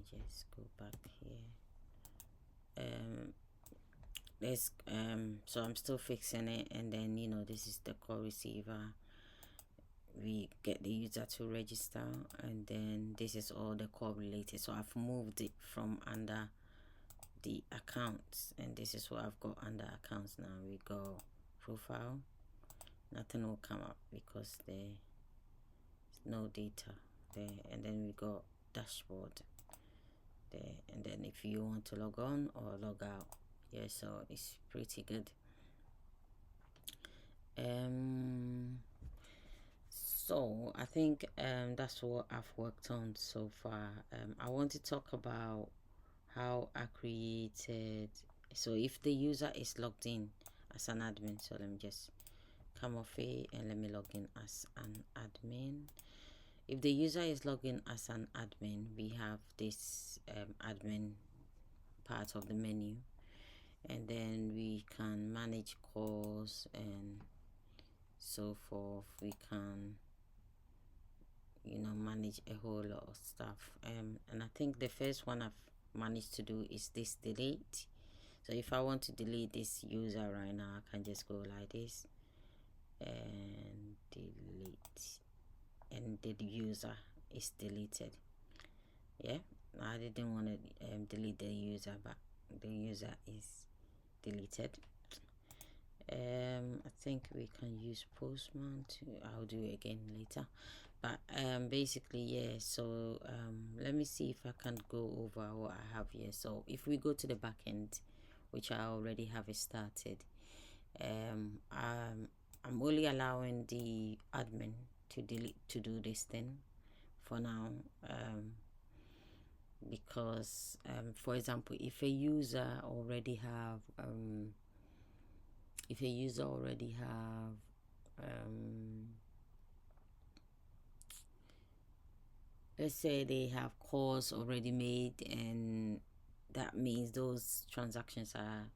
just go back here. There's so I'm still fixing it, and then this is the call receiver. We get the user to register, and then this is all the call related. So I've moved it from under the accounts, and this is what I've got under accounts now. We go profile, nothing will come up because there's no data there, and then we go dashboard there, and then if you want to log on or log out, yeah, so it's pretty good. So I think that's what I've worked on so far. I want to talk about how I created, so if the user is logged in as an admin, so let me just come off it and let me log in as an admin. If the user is logged in as an admin, we have this admin part of the menu, and then we can manage calls and so forth. We can manage a whole lot of stuff, and I think the first one I've managed to do is this delete. So if I want to delete this user right now, I can just go like this and delete, and the user is deleted. Yeah, I didn't want to delete the user, but the user is deleted. I think we can use postman to, I'll do it again later, but basically, yeah. So let me see if I can go over what I have here. So if we go to the backend, which I already have it started, I'm only allowing the admin to do this thing for now, because for example, if a user already have let's say they have calls already made, and that means those transactions are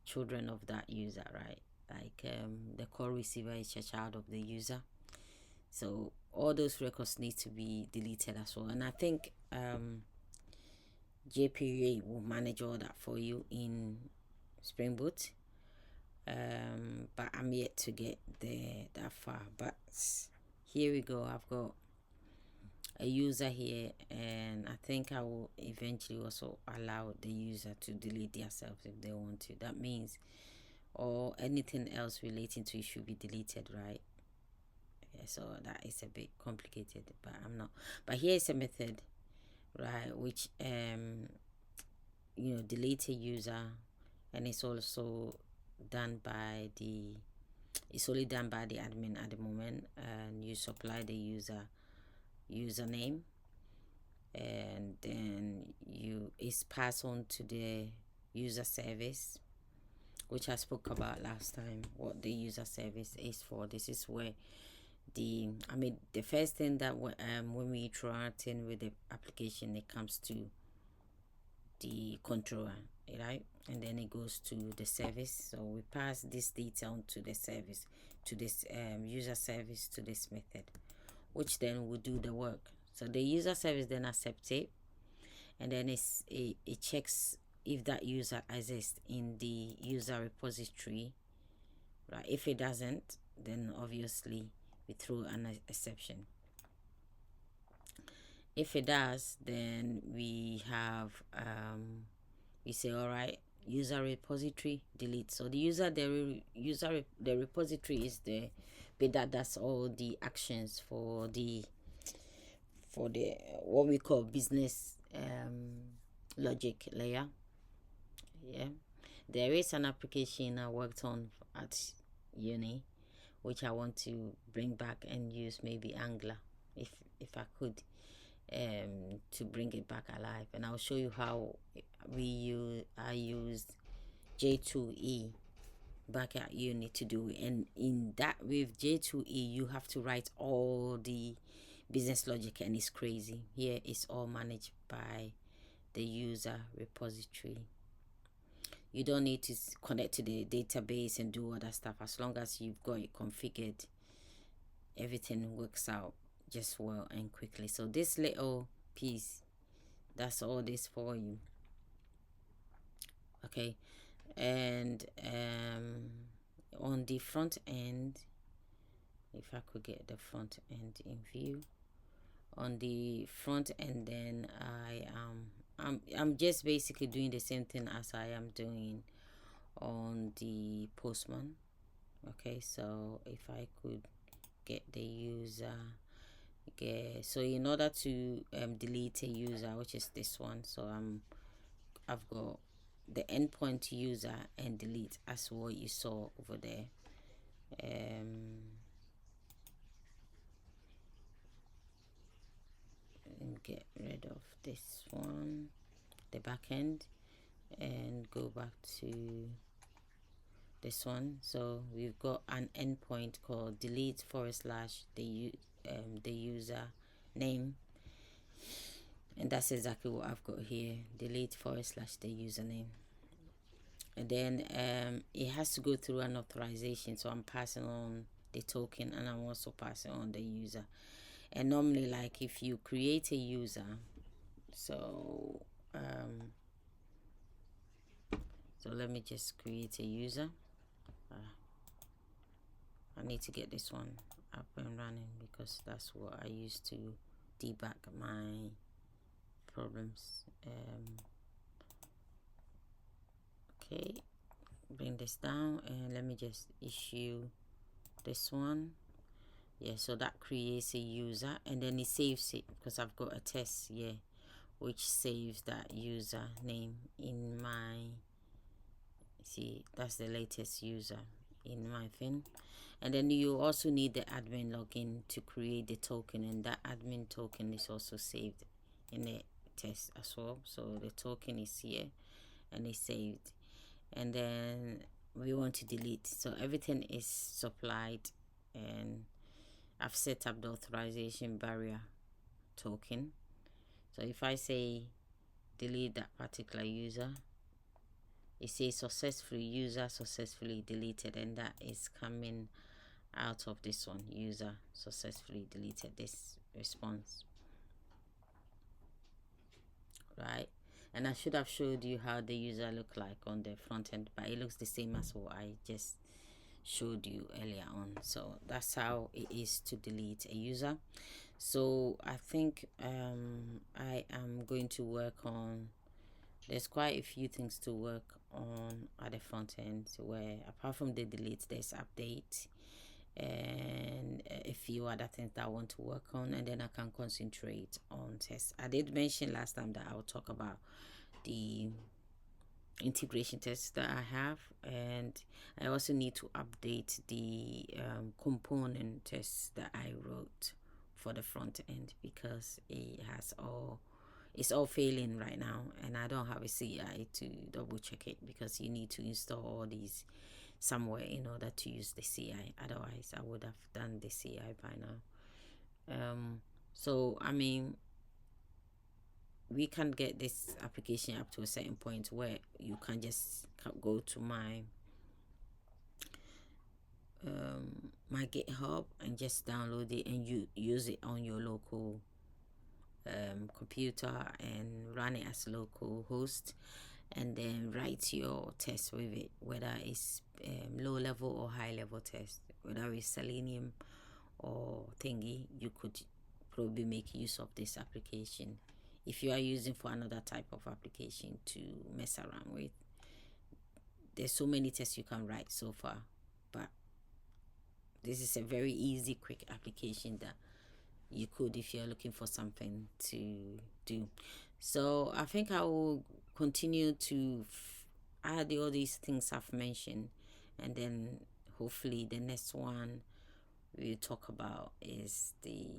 children of that user, right? Like the call receiver is a child of the user, so all those records need to be deleted as well. And I think JPA will manage all that for you in Springboot, but I'm yet to get there that far. But here we go. I've got a user here, and I think I will eventually also allow the user to delete themselves if they want to. That means or anything else relating to it should be deleted, right? Yeah, so that is a bit complicated, but I'm not. But here is a method, right, which delete a user, and it's also done by the only done by the admin at the moment, and you supply the username, and then it's passed on to the user service, which I spoke about last time, what the user service is for. This is where the first thing that when we interacting with the application, it comes to the controller, right? And then it goes to the service. So we pass this data on to the service, to this user service, to this method, which then will do the work. So the user service then accepts it, and then it checks if that user exists in the user repository, right? If it doesn't, then obviously we throw an exception. If it does, then we have we say, all right, user repository delete. So the the repository is the bit that does all the actions for the what we call business logic layer. Yeah, there is an application I worked on at uni, which I want to bring back and use, maybe Angular, if I could, to bring it back alive. And I'll show you how I used J2E back at uni to do it. And in that, with J2E, you have to write all the business logic, and it's crazy. Here it's all managed by the user repository. You don't need to connect to the database and do other stuff. As long as you've got it configured, everything works out just well and quickly. So this little peace. That's all this for you. Okay, and on the front end, if I could get the front end in view, on the front end, then I'm just basically doing the same thing as I am doing on the postman. Okay, so if I could get the user, okay, so in order to delete a user, which is this one, so I've got the endpoint user and delete as what you saw over there. And get rid of this one, the backend, and go back to this one. So we've got an endpoint called delete / the user name, and that's exactly what I've got here, delete / the username. And then it has to go through an authorization, so I'm passing on the token and I'm also passing on the user. And normally, like if you create a user, so let me just create a user. I need to get this one up and running because that's what I use to debug my problems. Okay, bring this down and let me just issue this one. Yeah, so that creates a user and then it saves it because I've got a test here which saves that user name in my, see, that's the latest user in my thing. And then you also need the admin login to create the token, and that admin token is also saved in the test as well. So the token is here and it's saved. And then we want to delete, so everything is supplied, and I've set up the authorization barrier token. So if I say delete that particular user, it says successfully, user successfully deleted, and that is coming out of this one, user successfully deleted, this response, right? And I should have showed you how the user look like on the front end, but it looks the same as what I just showed you earlier on. So that's how it is to delete a user. So I think I am going to work on, there's quite a few things to work on at the front end, where apart from the delete, there's update and a few other things that I want to work on, and then I can concentrate on tests. I did mention last time that I will talk about the integration tests that I have, and I also need to update the component tests that I wrote for the front end because it's all failing right now, and I don't have a CI to double check it because you need to install all these somewhere in order to use the CI. Otherwise I would have done the CI by now. So I mean, we can get this application up to a certain point where you can just go to my my GitHub and just download it, and you use it on your local computer and run it as local host, and then write your test with it, whether it's low level or high level test, whether it's Selenium or thingy. You could probably make use of this application if you are using for another type of application to mess around with. There's so many tests you can write so far, but this is a very easy, quick application that you could, if you're looking for something to do. So I think I will continue to add all these things I've mentioned, and then hopefully the next one we'll talk about is the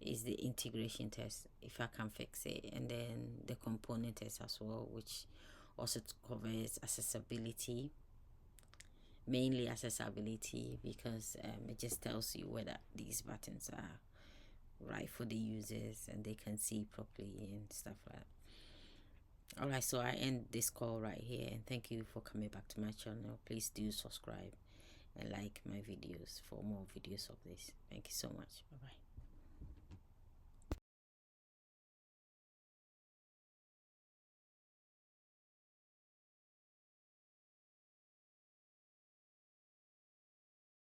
integration test, if I can fix it, and then the component test as well, which also covers accessibility, mainly accessibility, because it just tells you whether these buttons are right for the users and they can see properly and stuff like that. Alright, so I end this call right here, and thank you for coming back to my channel. Please do subscribe and like my videos for more videos of this. Thank you so much. Bye bye.